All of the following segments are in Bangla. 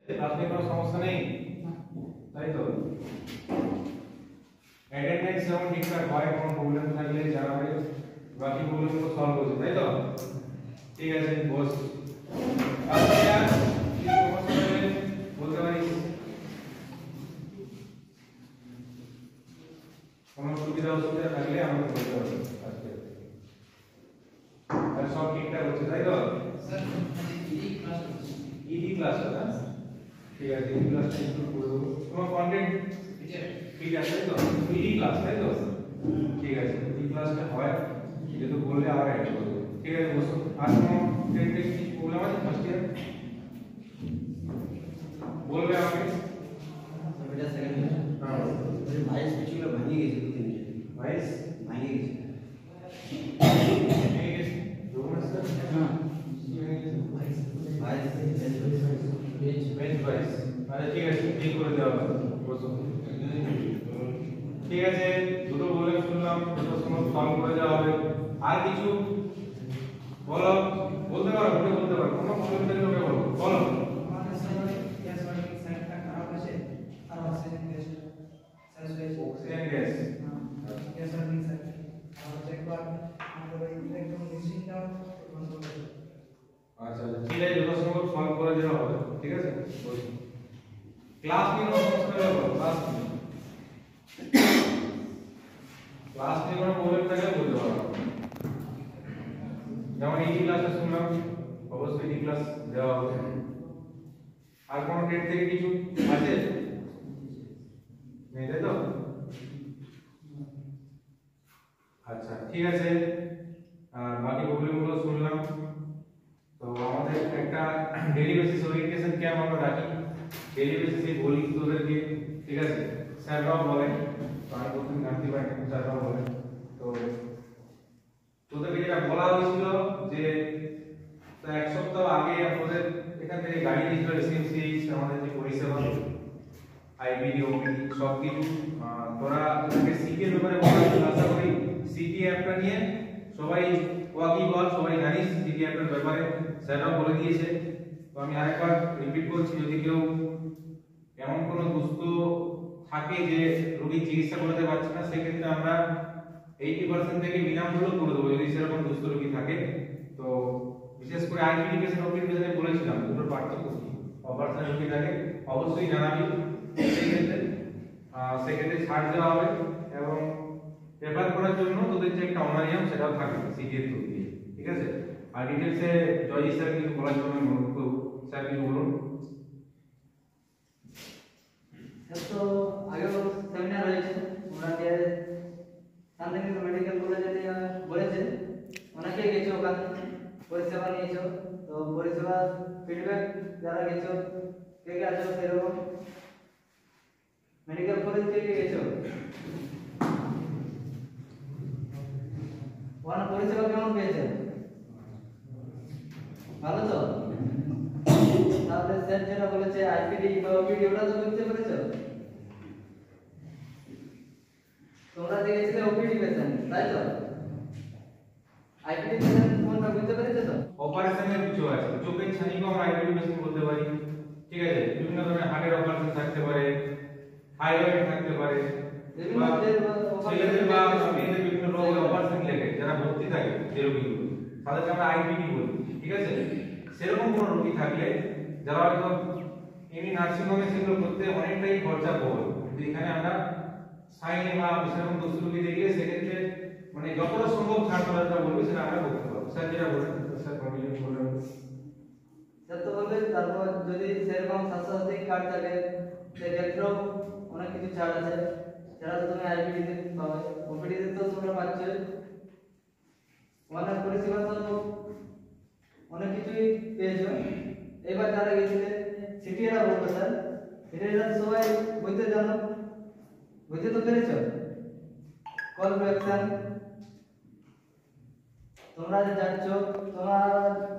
ক্লাস নিয়ে কোনো সমস্যা নেই, তাই তো? অ্যাটেন্ডেন্স যেমন ঠিকঠাক হয়, কোনো প্রবলেম থাকলে জানাবে, বাকি প্রবলেমগুলো সলভ হচ্ছে, তাই তো? ঠিক আছে, বস। আচ্ছা কি সমস্যা হলে বলতে পারিস, কোনো সুবিধা অসুবিধা থাকলে আমাকে বলতে পারবে আজকে। আর সব ঠিকঠাক হচ্ছে, তাই তো? স্যার ইডি ক্লাস না? ঠিক আছে, ইডি ক্লাসটা ইনক্লুড করে দেবো। তোমার কন্টেন্ট ঠিক আছে, তাই তো? ইডি ক্লাস, তাই তো? ঠিক আছে, ইডি ক্লাসটা হয় যেহেতু বললে আবার অ্যাড করে দেবো। ঠিক আছে, বসো। আর কোনো টেকনিক কি প্রবলেম আছে ফার্স্ট ইয়ার? বলবে আমাকে। এটা সেকেন্ড ইয়ার। হ্যাঁ, ভাইস কিছুগুলো ভাঙিয়ে গেছে দু তিন ভাইস ভাঙিয়ে গেছে। ভেঙে গেছে রুমের স্যার। হ্যাঁ ভাইস ভাইস বেঞ্চ ভাইস। আচ্ছা ঠিক আছে, ঠিক করে দেওয়া হবে। বসো। ঠিক আছে, দুটো বলে শুনলাম, দুটো সময় সলভ করে দেওয়া হবে। আর কিছু বলো, বলতে পারো, ওকে বলতে পারো, কোনো প্রবলেম থাকলে ওকে বলো, বলো। আমাদের সময় গ্যাস ওয়ার্কিং সাইডটা খারাপ আছে আর অক্সিজেন গ্যাস শেষ হয়েছে। Oxygen gas. Gas working side আর একবার আমাদের ওই একদম মেশিনটাও বন্ধ করে দিই। আচ্ছা ঠিক আছে, দুটো সময় সলভ করে দেওয়া হবে। ঠিক আছে, বসো। ক্লাস নিয়ে কোনো সমস্যা হলে বলো, ক্লাস নিয়ে। ক্লাস নিয়ে কোনো প্রবলেম থাকলে বলতে পারো। যেমন এই ক্লাসে শুনলাম, অবশ্যই এই ক্লাস দেওয়া হবে। আর কোনো ডেট থেকে কিছু আছে? নেই, তাই তো? আচ্ছা ঠিক আছে, আর বাকি প্রবলেমগুলো শুনলাম। তো আমাদের একটা ডেইলি বেসিস ওরিয়েন্টেশন ক্যাম্প আমরা রাখি, ডেইলি বেসিসে বলি তোদেরকে। ঠিক আছে, স্যাররাও বলেন, তো আমি প্রথমে জানতে পারি না, স্যাররাও বলেন। তো তোদেরকে যেটা বলা হয়েছিল যে এক সপ্তাহ আগে আমাদের এখান থেকে গাড়ি দিয়েছিল এসএমসিএইচ, আমাদের যে পরিষেবা আইবিডি ওবিডি সব কিছু। তোরা তোদেরকে সিটি এর ব্যাপারে বলা হয়েছিল, আশা করি সিটি অ্যাপটা নিয়ে সবাই ওয়াকিবহাল, সবাই জানিস সিটি অ্যাপের ব্যাপারে, স্যাররাও বলে দিয়েছে। তো আমি আরেকবার রিপিট করছি, যদি কেউ এমন কোনো দুস্থ থাকে যে রোগী চিকিৎসা করতে পারছে না, সেক্ষেত্রে আমরা 80% থেকে বিনামূল্য করে দেবো যদি সেরকম দুস্থ রোগী থাকে। তো বিশেষ করে আইবিডি পেশেন্ট ওপিডি পেশেন্ট বলেছিলাম, দুটোর পার্থক্য কি। অপারেশন রোগী থাকে অবশ্যই জানাবি, সেক্ষেত্রে ছাড় দেওয়া হবে। এবং রেফার করার জন্য তোদের যে একটা অনারিয়াম সেটাও থাকবে সিটি এর থ্রু দিয়ে। ঠিক আছে, আর ডিটেলসে জয় স্যার কিছু বলার জন্য অনুরোধ করব। স্যার কিছু বলুন। তো আগেও সেমিনার হয়েছে, ওনাকে শান্তিনিকেতন মেডিকেল কলেজে নিয়ে বলেছে, অনেকে গেছো ওখানে পরিষেবা নিয়েছো। তো পরিষেবা ফিডব্যাক যারা গেছো, কে কে আছো সেরকম মেডিকেল কলেজ কে কে গেছো, ওখানে পরিষেবা কেমন পেয়েছে? ভালো তো? তাহলে স্যার যেটা বলেছে আইপিডি বা ওপিডি ওটা তো বুঝতে পেরেছো? তোমরা দেখেছিলে ওপিডি পেশেন্ট, তাই তো? আইপিডি পেশেন্ট কোনটা বুঝতে পেরেছো তো? অপারেশনের কিছু আছে, চোখের ছানিকেও আমরা আইবিডি পেশেন্ট বলতে পারি। ঠিক আছে, বিভিন্ন ধরনের হার্টের অপারেশন থাকতে পারে, থাইরয়েড থাকতে পারে, বা ছেলেদের বা মেয়েদের বিভিন্ন রোগের অপারেশন লেগে যারা ভর্তি থাকে যে রোগীগুলো, তাদেরকে আমরা আইবিডি বলি। ঠিক আছে, সেরকম কোনো রোগী থাকলে যারা হয়তো এমনি নার্সিং হোমে সেগুলো করতে অনেকটাই খরচা পড়ে, কিন্তু এখানে আমরা সাইন বা সেরকম দোষ রোগী দেখলে সেক্ষেত্রে মানে যতটা সম্ভব ছাড় করাটা বলবে সেটা আমরা করতে পারবো। স্যার যেটা বলেন, স্যার কন্টিনিউ করবেন। স্যার তো বলবে তারপর যদি সেরকম স্বাস্থ্যসাথী কার্ড থাকে সেক্ষেত্রেও অনেক কিছু ছাড় আছে, যারা তো তুমি আইপিডি তে পাবে, ওপিডি তে তো তোমরা পাচ্ছ। অনেক পরিষেবা তো অনেক কিছুই পেয়েছো। এবার যারা গেছিলে সিটি এরা বলতো স্যার, এটা সবাই বুঝতে জানো, বুঝতে তো পেরেছো? কল টু অ্যাকশন, তোমরা যে যাচ্ছ তোমরা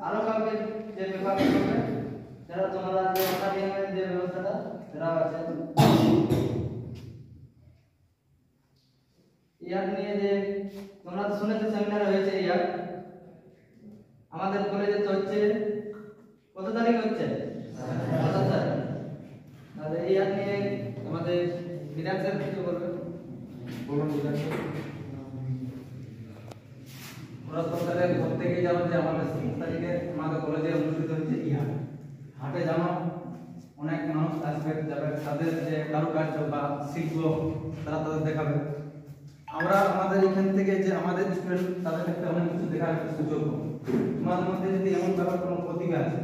আরো কাউকে যে ব্যাপার করবে, যারা তোমরা যে অনারিয়ামের যে ব্যবস্থাটা সেটা আছে। ইয়ার নিয়ে যে তোমরা তো শুনেছো সেমিনার হয়েছে, ইয়ার আমাদের কলেজে তো হচ্ছে কত তারিখ হচ্ছে? 27 তারিখ। বিধান স্যার কিছু বলবেন? বলুন বিধান স্যার। ওরা সরকারের প্রত্যেকে জানো যে আমাদের 7 তারিখে আমাদের কলেজে অনুষ্ঠিত হচ্ছে ইহাট। হাটে জানো অনেক মানুষ আসবে, যাবে, তাদের যে কারুকার্য বা শিল্প তারা তাদের দেখাবে। আমরা আমাদের এখান থেকে যে আমাদের স্টুডেন্ট তাদের একটা অনেক কিছু দেখার একটা সুযোগ পাবো। তোমাদের মধ্যে যদি এমন ব্যাপার কোনো প্রতিভা আছে,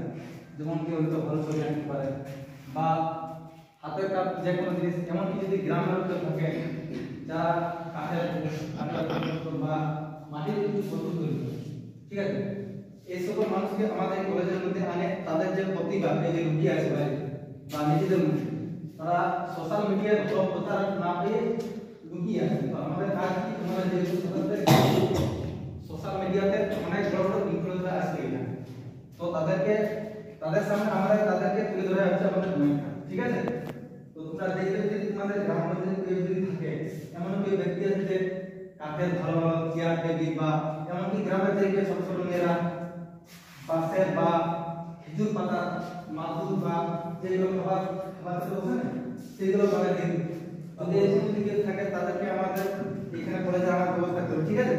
যেমন কেউ হয়তো ভালো ছবি আঁকতে পারে বা হাতের কাজ যে কোনো জিনিস, এমনকি যদি গ্রামের লোক থাকে যারা কাঠের বা মাটির কিছু বস্তু তৈরি করে, ঠিক আছে, এই সকল মানুষকে আমাদের কলেজের মধ্যে আনে তাদের যে প্রতিভা এই যে লুকিয়ে আছে বাইরে বা নিজেদের মধ্যে, তারা সোশ্যাল মিডিয়ার ভালো প্রচার না পেয়ে লুকিয়ে আছে। তো আমাদের কাজ কি, তোমাদের যে সোশ্যাল মিডিয়াতে অনেক বড় বড় ইনফ্লুয়েন্সার আসছে এখানে, তো তাদের সামনে আমরা তাদেরকে তুলে ধরে হচ্ছে আমাদের ভূমিকা, ঠিক আছে। তো তোমরা দেখবে যদি তোমাদের গ্রামের মধ্যে কেউ যদি থাকে, এমন কেউ ব্যক্তি আছে যে কাঠের ভালো ভালো চেয়ার টেবিল বা এমনকি গ্রামের থেকে ছোট ছোট মেয়েরা পাশের বা খেজুর পাতা মাদুর বা যেগুলো খাবার বলছে না সেগুলো বানিয়ে দিন। যদি এরকম যদি কেউ থাকে তাদেরকে আমাদের এখানে কলেজে আমার ব্যবস্থা করো, ঠিক আছে।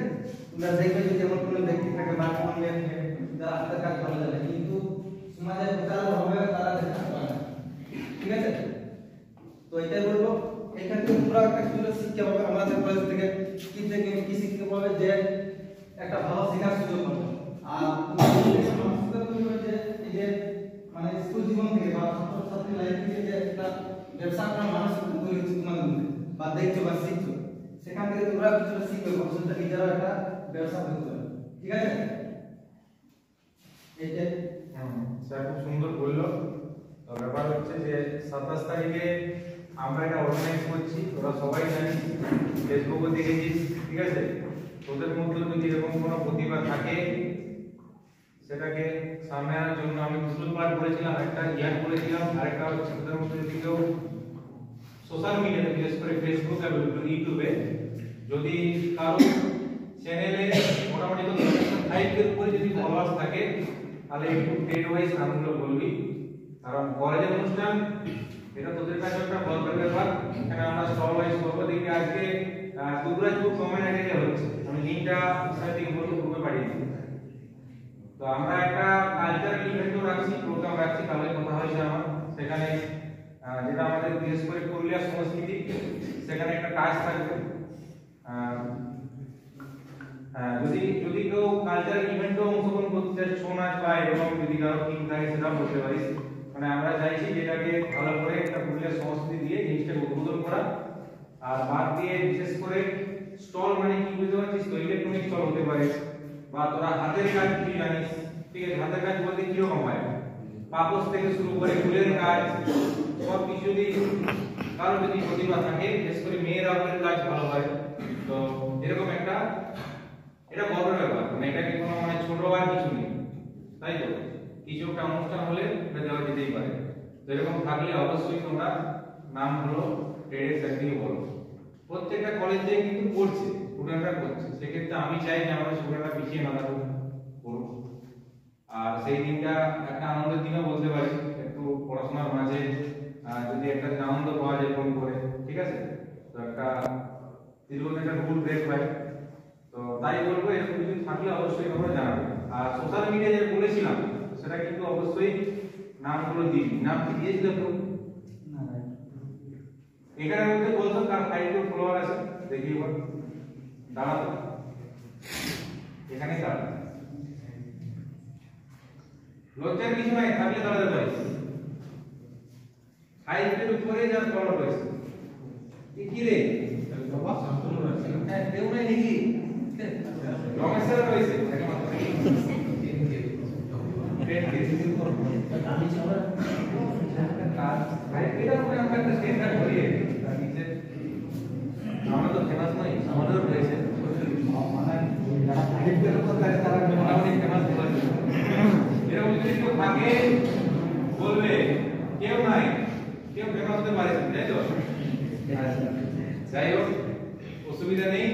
তোমরা দেখবে যদি এমন কোনো ব্যক্তি থাকে বা কোনো মেয়ে থাকে যারা হাতের কাজ ভালো জানে কিন্তু সমাজে প্রচার হবে তারা দেখাতে পারে না, ঠিক আছে। তো এটাই বলবো, এখান থেকে তোমরা একটা সুন্দর শিক্ষা পাবে আমাদের কলেজ থেকে। কি থেকে কি শিখতে পাবে যে একটা ভালো শেখার সুযোগ পাবে। আর যে মানে স্কুল জীবন থেকে বা ছাত্রছাত্রী লাইফ থেকে যে একটা ব্যবসা করার মানুষ তৈরি হচ্ছে তোমাদের মধ্যে বা দেখছো বা শিখছো, সেখান থেকে তোমরা কিছু শিখবে, ভবিষ্যতে নিজেরও একটা ব্যবসা করতে পারবে, ঠিক আছে। এইটা স্যার খুব সুন্দর বললো। তো ব্যাপার হচ্ছে যে 27 তারিখে আমরা এটা অর্গানাইজ করছি, তোরা সবাই জানিস, ফেসবুকে দেখেছিস, ঠিক আছে। তোদের মধ্যে যদি এরকম কোনো প্রতিভা থাকে সেটাকে সামনে আনার জন্য আমি দুটো পার্ট করেছিলাম, একটা ইয়ার করেছিলাম, আরেকটা হচ্ছে তোদের মধ্যে যদি কেউ সোশ্যাল মিডিয়াতে বিশেষ করে ফেসবুক এবং ইউটিউবে যদি কারো চ্যানেলে মোটামুটি 5 উপরে যদি ফলোয়ার্স থাকে তাহলে একটু ডেট ওয়াইজ নামগুলো বলবি, কারণ কলেজের অনুষ্ঠান এটা তোদের কাছে একটা গর্বের ব্যাপার। এখানে আমরা স্টল ওয়াইজ করবো। দেখি আজকে দুবরাজপুর কমেন্ট অ্যাটাকে হচ্ছে, আমি লিঙ্কটা স্যার থেকে বলবো গ্রুপে পাঠিয়ে দিই। তো আমরা একটা কালচারাল ইভেন্টও রাখছি, প্রোগ্রাম রাখছি, কালকে কথা হয়েছে আমার, সেখানে যেটা আমাদের বিশেষ করে পুরুলিয়া সংস্কৃতি, সেখানে একটা কাজ থাকবে। যদি যদি কেউ কালচারাল ইভেন্টও অংশগ্রহণ করতে চায়, ছৌ নাচ বা এরকম যদি কারো টিম থাকে সেটাও করতে পারিস। মানে আমরা চাইছি যেটাকে ভালো করে একটা পুরুলিয়া সংস্কৃতি দিয়ে জিনিসটাকে উদ্বোধন করা। আর বাদ দিয়ে বিশেষ করে স্টল মানে কি বুঝতে পারছিস তো, ইলেকট্রনিক স্টল হতে পারে বা তোরা হাতের কাজ কি জানিস, ঠিক আছে, হাতের কাজ বলতে কিরকম হয়, পাপোশ থেকে শুরু করে ফুলের কাজ সব কিছু যদি কারো যদি প্রতিভা থাকে, বিশেষ করে মেয়েরা ওদের কাজ ভালো হয়, তো এরকম একটা এটা গর্বের ব্যাপার। মানে এটা কি কোনো মানে ছোট আর কিছু নেই, তাই তো কিছু একটা অনুষ্ঠান হলে এটা দেওয়া যেতেই পারে। তো এরকম থাকলে অবশ্যই তোমরা নাম হলো ট্রেডের স্যারকে বলো। প্রত্যেকটা কলেজে কিন্তু পড়ছে, স্টুডেন্টরা করছে, সেক্ষেত্রে আমি চাই যে আমাদের স্টুডেন্টরা পিছিয়ে না থাকুক, করুক। আর সেই দিনটা একটা আনন্দের দিনও বলতে পারি, একটু পড়াশোনার মাঝে যদি একটা আনন্দ পাওয়া যায় ফোন করে, ঠিক আছে। তো একটা দীর্ঘদিন একটা রুল ব্রেক হয়, তো তাই বলবো এরকম কিছু থাকলে অবশ্যই তোমরা জানাবে। আর সোশ্যাল মিডিয়া যে বলেছিলাম সেটা কিন্তু অবশ্যই নামগুলো দিবি। নাম কি দিয়েছিল তো? এখানের মধ্যে বলতো কার 5 ফলোয়ার আছে দেখি এবার, দাঁড়াতো এখানে দাঁড়া, লজ্জার কিছু নাই, থাকলে দাঁড়াতে পারিস। 5 উপরে যার ফলোয়ার রয়েছে কি রে বাবা সম্পূর্ণ রয়েছে, হ্যাঁ দেউ নাই নাকি রমেশ স্যার রয়েছে আমি সবার কাজ এটা করে আমরা একটা স্ট্যান্ডার্ড করিয়ে নিচে আমরা তো ফেমাস নই, আমাদেরও রয়েছে মানে যারা সাহিত্যের উপর কাজ তারা মোটামুটি ফেমাস হয়েছে। এরকম যদি কেউ থাকে বলবে, কেউ নাই, কেউ ফেমাস হতে পারে, তাই তো? যাই হোক অসুবিধা নেই।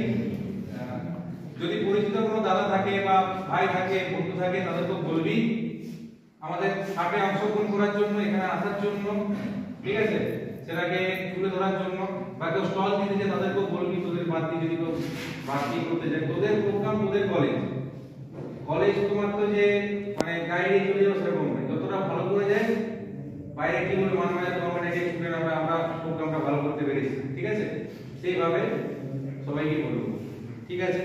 যদি পরিচিত কোনো দাদা থাকে বা ভাই থাকে, বন্ধু থাকে, তাদেরকে বলবি আমাদের হাটে অংশগ্রহণ করার জন্য, এখানে আসার জন্য, ঠিক আছে। সেটাকে তুলে ধরার জন্য বা কেউ স্টল দিতে চায় তাদেরকেও বলবি তোদের বাড়তি যদি কেউ বাড়তি করতে চায় তোদের প্রোগ্রাম তোদের কলেজ কলেজ তোমার তো যে মানে গাইডে চলে যাবে সেরকম নয় যতটা ভালো করে যায় বাইরে কি বলে মান মাঝে তোমার মানে স্টুডেন্ট আমরা প্রোগ্রামটা ভালো করতে পেরেছি ঠিক আছে সেইভাবে সবাইকে বলবো ঠিক আছে